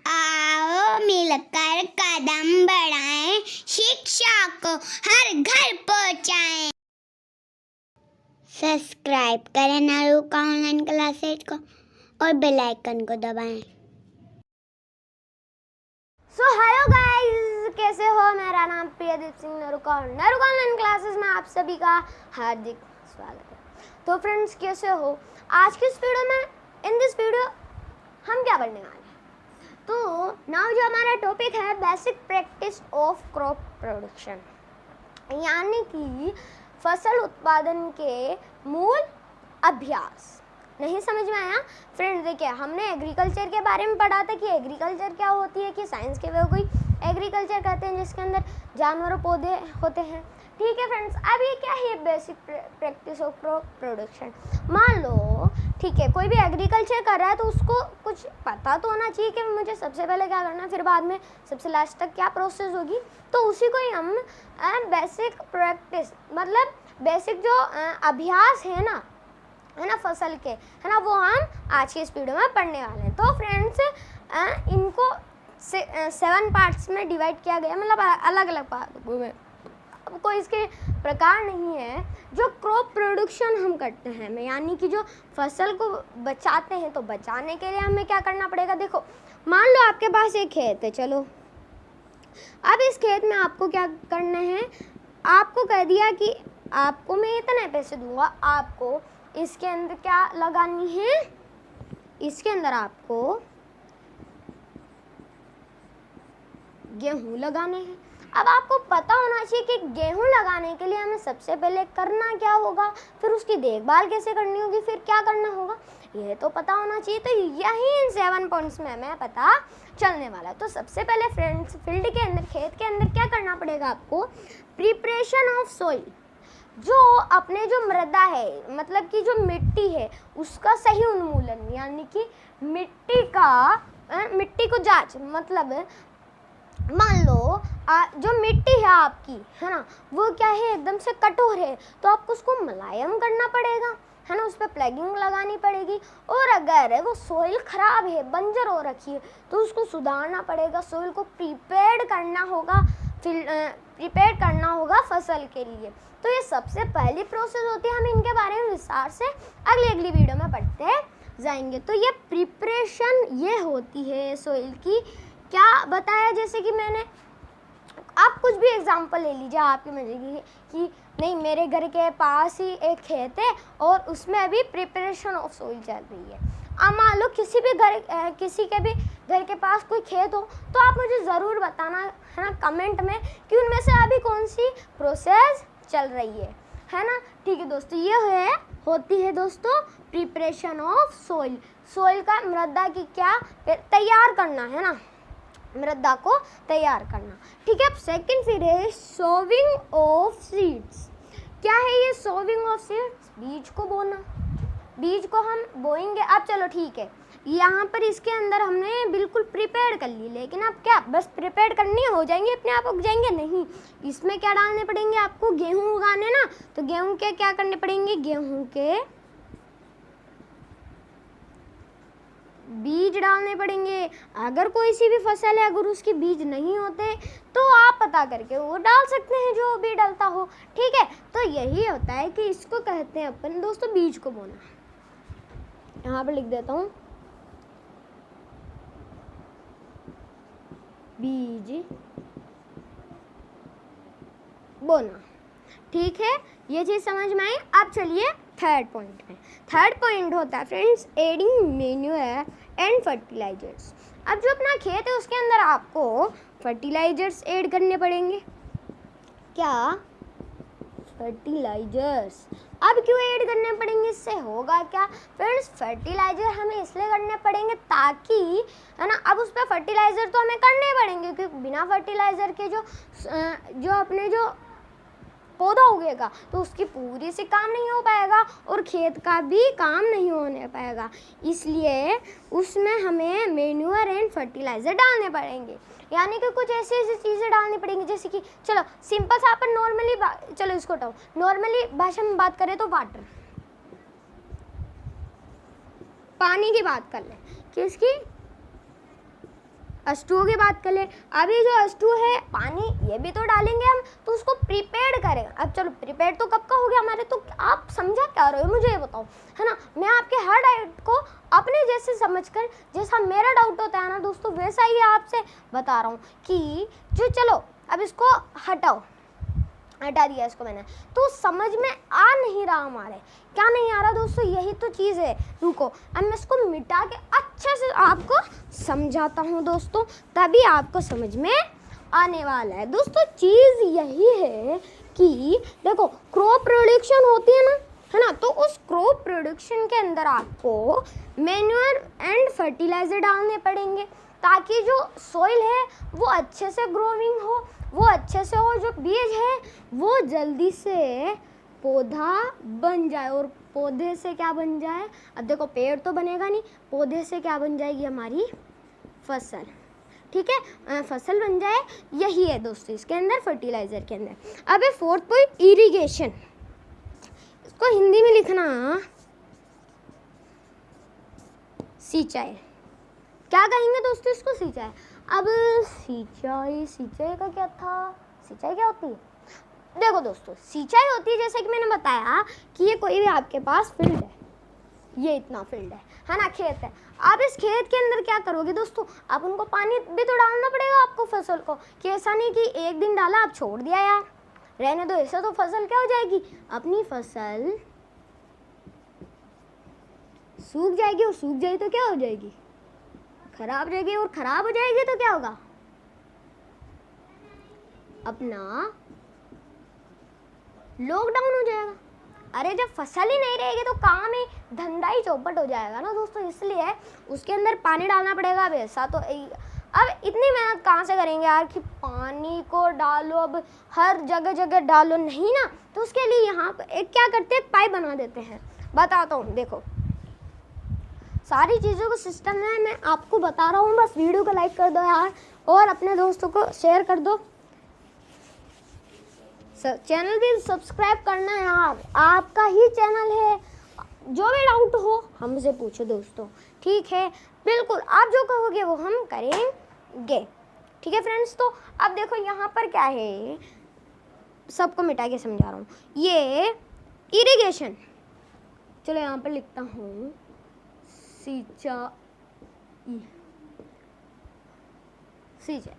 आओ मिलकर कदम बढ़ाएं, शिक्षा को हर घर पहुंचाएं। सब्सक्राइब करें नारू का ऑनलाइन क्लासेज को और बेल आइकन को दबाएं। सो हेलो गाइस, कैसे हो? मेरा नाम प्रियदीप सिंह नरुका ऑनलाइन क्लासेस में आप सभी का हार्दिक स्वागत है। तो फ्रेंड्स, कैसे हो? आज की इस वीडियो में इन दिस वीडियो हम क्या पढ़ने वाले हैं? तो नाउ जो हमारा टॉपिक है basic practice of crop production, यानी कि फसल उत्पादन के मूल अभ्यास। नहीं समझ में आया? फ्रेंड्स देखिए, हमने एग्रीकल्चर के बारे में पढ़ा था कि एग्रीकल्चर क्या होती है, कि साइंस के वे कोई एग्रीकल्चर कहते हैं जिसके अंदर जानवर और पौधे होते हैं। ठीक है फ्रेंड्स, अब ये क्या है basic practice of crop production? मान लो ठीक है, कोई भी एग्रीकल्चर कर रहा है तो उसको कुछ पता तो होना चाहिए कि मुझे सबसे पहले क्या करना है, फिर बाद में सबसे लास्ट तक क्या प्रोसेस होगी। तो उसी को ही हम बेसिक प्रैक्टिस, मतलब बेसिक जो अभ्यास है ना फसल के, है ना, वो हम आज की इस वीडियो में पढ़ने वाले हैं। तो फ्रेंड्स, इनको 7 पार्ट्स में डिवाइड किया गया, मतलब अलग अलग पार्ट में। अब कोई इसके प्रकार नहीं है। जो क्रॉप प्रोडक्शन हम करते हैं, यानी कि जो फसल को बचाते हैं, तो बचाने के लिए हमें क्या करना पड़ेगा? देखो, मान लो आपके पास एक खेत है, चलो अब इस खेत में आपको क्या करना है? आपको कह दिया कि आपको मैं इतने पैसे दूंगा, आपको इसके अंदर क्या लगानी है? इसके अंदर आपको गेहूं लगाने हैं। अब आपको पता होना चाहिए कि गेहूं लगाने के लिए हमें सबसे पहले करना क्या होगा, फिर उसकी देखभाल कैसे करनी होगी, फिर क्या करना होगा, यह तो पता होना चाहिए। तो यही इन 7 पॉइंट्स में हमें पता चलने वाला है। तो सबसे पहले फ्रेंड्स, फील्ड के अंदर, खेत के अंदर क्या करना पड़ेगा आपको? Preparation of soil. जो अपने जो मृदा है, मतलब कि जो मिट्टी है, उसका सही उन्मूलन, यानी कि मिट्टी को जांच, मतलब मान लो जो मिट्टी है आपकी, है ना, वो क्या है, एकदम से कठोर है, तो आपको उसको मुलायम करना पड़ेगा, है ना, उस पर प्लगिंग लगानी पड़ेगी। और अगर वो सॉइल खराब है, बंजर हो रखी है, तो उसको सुधारना पड़ेगा, सॉइल को प्रिपेयर करना होगा फसल के लिए। तो ये सबसे पहली प्रोसेस होती है। हम इनके बारे में विस्तार से अगली वीडियो में पढ़ते जाएंगे। तो ये प्रिपरेशन ये होती है सॉइल की। क्या बताया? जैसे कि मैंने, आप कुछ भी एग्जांपल ले लीजिए आपके मजे की, कि नहीं मेरे घर के पास ही एक खेत है और उसमें अभी प्रिपरेशन ऑफ सॉइल चल रही है। अब मान लो किसी के भी घर के पास कोई खेत हो, तो आप मुझे ज़रूर बताना, है ना, कमेंट में, कि उनमें से अभी कौन सी प्रोसेस चल रही है ना। ठीक है दोस्तों, ये होती है दोस्तों प्रिपरेशन ऑफ सॉइल। सॉइल का, मृदा की क्या तैयार करना, है ना, मृदा को तैयार करना। ठीक है। सेकंड फिर है सोविंग ऑफ सीड्स। क्या है ये सोविंग ऑफ सीड्स? बीज को बोना। बीज को हम बोएंगे। अब चलो ठीक है, यहाँ पर इसके अंदर हमने बिल्कुल प्रिपेयर कर ली, लेकिन अब क्या बस प्रिपेयर करनी हो जाएंगे, अपने आप उग जाएंगे? नहीं, इसमें क्या डालने पड़ेंगे आपको? गेहूँ उगाने ना, तो गेहूँ के क्या करने पड़ेंगे? गेहूँ के बीज डालने पड़ेंगे। अगर कोई सी भी फसल है, अगर उसके बीज नहीं होते, तो आप पता करके वो डाल सकते हैं, जो भी डलता हो। ठीक है। तो यही होता है कि इसको कहते हैं अपन दोस्तों बीज को बोना। यहाँ पर लिख देता हूँ, बीज बोना। ठीक है, ये चीज़ समझ में आई। अब चलिए थर्ड पॉइंट में। थर्ड पॉइंट होता है friends adding manure and fertilisers. अब जो अपना खेत है उसके अंदर आपको फर्टिलाइजर्स ऐड करने पड़ेंगे। क्या? फर्टिलाइजर्स। अब क्यों ऐड करने पड़ेंगे? इससे होगा क्या फ्रेंड्स? फर्टिलाइजर हमें इसलिए करने पड़ेंगे ताकि, है ना, अब उस पर फर्टिलाइजर तो हमें करने पड़ेंगे, क्योंकि बिना फर्टिलाइजर के जो अपने जो पौधा उगेगा तो उसकी पूरी से काम नहीं हो पाएगा और खेत का भी काम नहीं होने पाएगा। इसलिए उसमें हमें मैन्योर एंड फर्टिलाइज़र डालने पड़ेंगे, यानी कि कुछ ऐसी ऐसी चीज़ें डालनी पड़ेंगी जैसे कि चलो सिंपल सा अपन नॉर्मली चलो इसको हटाओ, नॉर्मली भाषा में बात करें तो वाटर, पानी की बात कर लें, किसकी, H2O की बात कर ले। अभी जो H2O है पानी ये भी तो डालेंगे हम, तो उसको प्रिपेयर्ड करें। अब चलो प्रिपेयर्ड तो कब का हो गया हमारे, तो आप समझा क्या रहे हो मुझे ये बताओ, है ना। मैं आपके हर डाउट को अपने जैसे समझकर, जैसा मेरा डाउट होता है ना दोस्तों, वैसा ही आपसे बता रहा हूँ कि जो चलो अब इसको हटा दिया इसको मैंने, तो समझ में आ नहीं रहा हमारे, क्या नहीं आ रहा दोस्तों, यही तो चीज़ है। रुको अब मैं इसको मिटा के अच्छे से आपको समझाता हूँ दोस्तों, तभी आपको समझ में आने वाला है। दोस्तों चीज़ यही है कि देखो क्रॉप प्रोडक्शन होती है ना, तो उस क्रॉप प्रोडक्शन के अंदर आपको मैन्योर एंड फर्टिलाइज़र डालने पड़ेंगे, ताकि जो सॉइल है वो अच्छे से ग्रोइंग हो, वो अच्छे से हो, जो बीज है वो जल्दी से पौधा बन जाए। और पौधे से क्या बन जाए, अब देखो पेड़ तो बनेगा नहीं, पौधे से क्या बन जाएगी हमारी फसल, ठीक है, फसल बन जाए। यही है दोस्तों इसके अंदर फर्टिलाइज़र के अंदर। अब है 4th पॉइंट इरिगेशन, इसको हिंदी में लिखना सिंचाई। क्या कहेंगे दोस्तों इसको, सिंचाई। अब सिंचाई का क्या था, सिंचाई क्या होती है, देखो दोस्तों सिंचाई होती है जैसे कि मैंने बताया कि ये कोई भी आपके पास फील्ड है, ये इतना फील्ड है ना, खेत है। आप इस खेत के अंदर क्या करोगे दोस्तों, आप उनको पानी भी तो डालना पड़ेगा आपको फसल को, कि ऐसा नहीं कि एक दिन डाला आप छोड़ दिया यार रहने दो, ऐसा तो फसल क्या हो जाएगी, अपनी फसल सूख जाएगी, और सूख जाएगी तो क्या हो जाएगी, खराब हो जाएगी, और खराब हो जाएगी तो क्या होगा, अपना लॉकडाउन हो जाएगा। अरे जब फसल ही नहीं रहेगी तो काम ही धंधा ही चौपट हो जाएगा ना दोस्तों, इसलिए उसके अंदर पानी डालना पड़ेगा। अब ऐसा तो अब इतनी मेहनत कहाँ से करेंगे यार कि पानी को डालो, अब हर जगह जगह डालो, नहीं ना, तो उसके लिए यहाँ पर एक क्या करते हैं, पाइप बना देते हैं। बताता हूँ, देखो सारी चीज़ों को सिस्टम है, मैं आपको बता रहा हूँ, बस वीडियो को लाइक कर दो यार और अपने दोस्तों को शेयर कर दो, चैनल भी सब्सक्राइब करना है यार, आपका ही चैनल है, जो भी डाउट हो हमसे पूछो दोस्तों, ठीक है, बिल्कुल आप जो कहोगे वो हम करेंगे, ठीक है फ्रेंड्स। तो अब देखो यहाँ पर क्या है, सबको मिटा के समझा रहा हूँ, ये इरिगेशन, चलो यहाँ पर लिखता हूँ सिंचाई।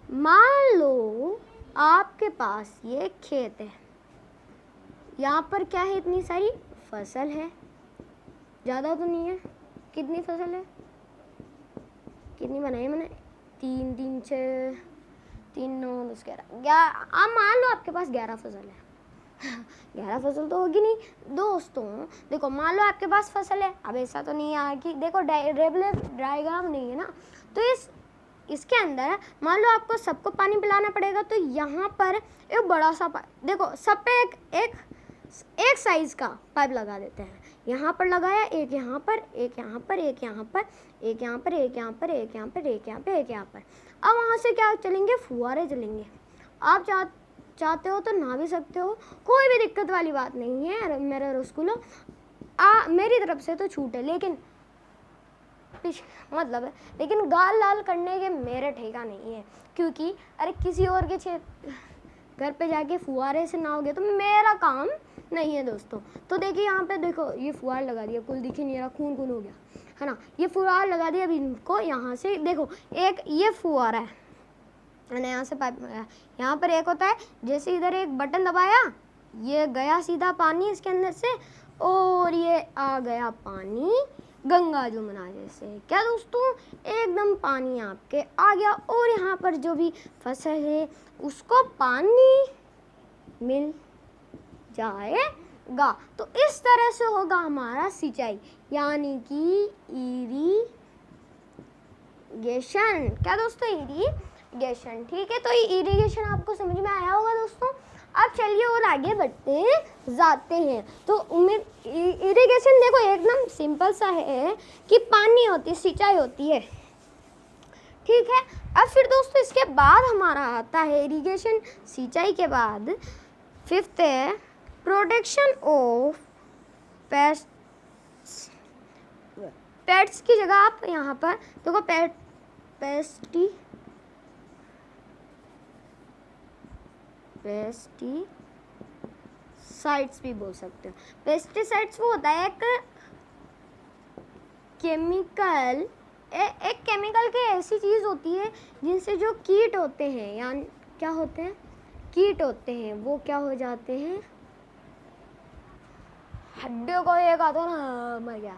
मान लो आपके पास ये खेत है, यहाँ पर क्या है, इतनी सारी फसल है, ज़्यादा तो नहीं है, कितनी फसल है, कितनी बनाई मैंने, 3 3 6 3 9 10 11, आप मान लो आपके पास 11 फसल है 11 फसल तो होगी नहीं दोस्तों। देखो मान लो आपके पास फसल है, अब ऐसा तो नहीं है कि देखो रेगुलर डायग्राम नहीं है ना, तो इसके अंदर मान लो आपको सबको पानी पिलाना पड़ेगा, तो यहाँ पर एक बड़ा सा पाइप, देखो सब पे एक साइज़ का पाइप लगा देते हैं, यहाँ पर लगाया, एक यहाँ पर, एक यहाँ पर, एक यहाँ पर, एक यहाँ पर, एक यहाँ पर, एक यहाँ पर, एक यहाँ पर, एक यहाँ पर। अब वहाँ से क्या चलेंगे, फुहारे चलेंगे। आप चाहते हो तो नहा भी सकते हो, कोई भी दिक्कत वाली बात नहीं है, मेरे रसगुल्लो मेरी तरफ से तो छूट है, लेकिन मतलब है, लेकिन गाल लाल करने के मेरे ठेका नहीं है, क्योंकि अरे किसी और के घर पे जाके फुहारे से नहाओगे तो मेरा काम नहीं है दोस्तों। तो देखिए यहाँ पे देखो ये फुहार लगा दिया, कुल दिखी नहीं रहा, खून हो गया है ना, ये फुहार लगा दिया। अभी इनको यहाँ से देखो, एक ये फुहारा है मैंने यहाँ से पाइप लगाया, यहाँ पर एक होता है, जैसे इधर एक बटन दबाया, ये गया सीधा पानी इसके अंदर से, और ये आ गया पानी गंगा जमुना जैसे, क्या दोस्तों, एकदम पानी आपके आ गया, और यहाँ पर जो भी फसल है उसको पानी मिल जाएगा। तो इस तरह से होगा हमारा सिंचाई, यानी कि इरिगेशन। क्या दोस्तों, इरिगेशन, ठीक है। तो ये इरिगेशन आपको समझ में आया होगा दोस्तों। अब चलिए और आगे बढ़ते जाते हैं। तो इरिगेशन देखो एकदम सिंपल सा है कि पानी होती है, सिंचाई होती है, ठीक है। अब फिर दोस्तों इसके बाद हमारा आता है इरिगेशन, सिंचाई के बाद फिफ्थ है प्रोडक्शन ऑफ पेस्ट्स। पेट्स की जगह आप यहाँ पर देखो पेस्टिसाइड्स भी बोल सकते हो। पेस्टिसाइड्स वो होता है एक केमिकल की ऐसी चीज़ होती है जिनसे जो कीट होते हैं, यानी क्या होते हैं, कीट होते हैं, वो क्या हो जाते हैं, हड्डियों को एक आता ना मर गया,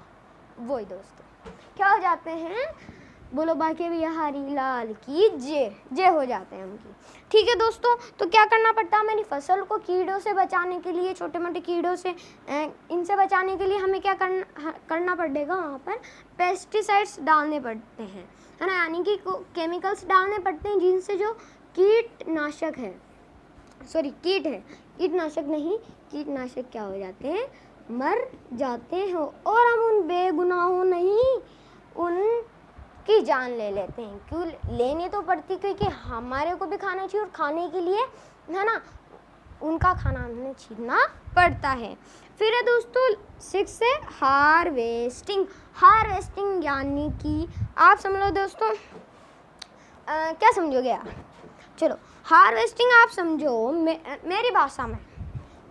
वही दोस्तों क्या हो जाते हैं, बोलो बाकी भी हरी लाल की जे हो जाते हैं उनकी, ठीक है दोस्तों। तो क्या करना पड़ता है मेरी फसल को कीड़ों से बचाने के लिए, छोटे मोटे कीड़ों से इनसे बचाने के लिए हमें क्या करना पड़ेगा, वहाँ पर पेस्टिसाइड्स डालने पड़ते हैं, है ना, यानी कि केमिकल्स डालने पड़ते हैं जिनसे जो कीटनाशक है, सॉरी कीट है, कीटनाशक नहीं, कीटनाशक क्या हो जाते हैं, मर जाते हैं, और हम उन बेगुनाहों नहीं उनकी जान ले लेते हैं। क्यों लेने तो पड़ती, क्योंकि हमारे को भी खाना चाहिए और खाने के लिए, है ना, उनका खाना हमें छीनना पड़ता है। फिर है दोस्तों 6 है हार्वेस्टिंग। हार्वेस्टिंग यानी कि आप समझ लो दोस्तों, क्या समझोगे यार, चलो हार्वेस्टिंग आप समझो मेरी भाषा में,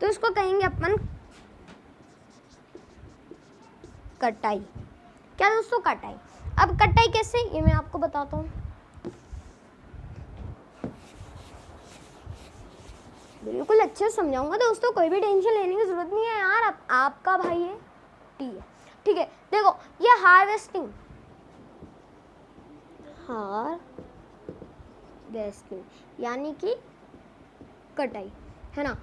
तो इसको कहेंगे अपन कटाई। क्या दोस्तों, कटाई। अब कटाई कैसे, ये मैं आपको बताता हूँ, बिल्कुल अच्छे से समझाऊंगा दोस्तों, कोई भी टेंशन लेने की जरूरत नहीं है यार, आपका भाई है, ठीक है। देखो ये हार्वेस्टिंग यानी कि कटाई, है ना।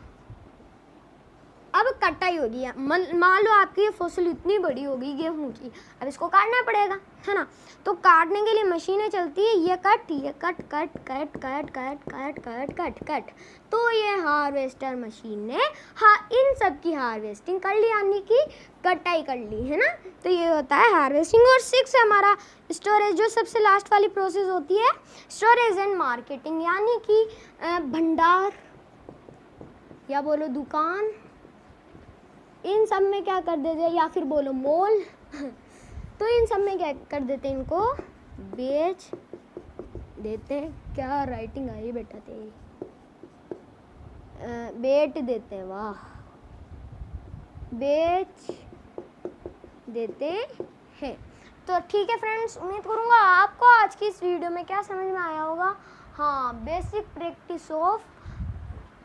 अब कटाई होगी, मान लो आपकी ये फसल इतनी बड़ी होगी गेहूं की, अब इसको काटना पड़ेगा, है ना। तो काटने के लिए मशीनें चलती है, ये कट कट, तो ये हार्वेस्टर मशीन ने इन सब की हार्वेस्टिंग कर ली, यानी कि कटाई कर ली, है ना। तो ये होता है हार्वेस्टिंग। और 6 है हमारा स्टोरेज, जो सबसे लास्ट वाली प्रोसेस होती है, स्टोरेज एंड मार्केटिंग, यानी कि भंडार या बोलो दुकान, इन सब में क्या कर देते हैं, या फिर बोलो मॉल, तो इन सब में क्या कर देते हैं, इनको बेच देते हैं। क्या राइटिंग आई बेटा तेरी, बेच देते हैं, वाह, बेच देते हैं। तो ठीक है फ्रेंड्स, उम्मीद करूँगा आपको आज की इस वीडियो में क्या समझ में आया होगा। हाँ, basic practice of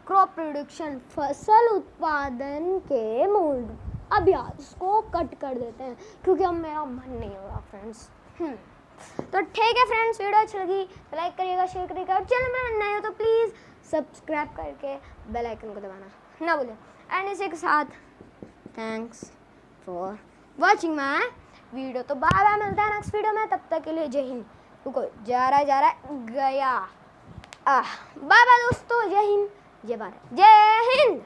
crop production, फसल उत्पादन के मूल अभ्यास को कट कर देते हैं, क्योंकि अब मेरा मन नहीं हो रहा फ्रेंड्स। तो ठीक है फ्रेंड्स, वीडियो अच्छी लगी तो लाइक करिएगा, शेयर करिएगा, और चैनल में नए हो तो प्लीज़ सब्सक्राइब करके बेल आइकन को दबाना ना भूलें। एंड इसी के साथ thanks for watching my video. तो बाय बाय, मिलता है नेक्स्ट वीडियो में, तब तक के लिए जय हिंद। रुको, जा रहा है गया। बाय बाय दोस्तों, जय हिंद, जय भारत, जय हिंद।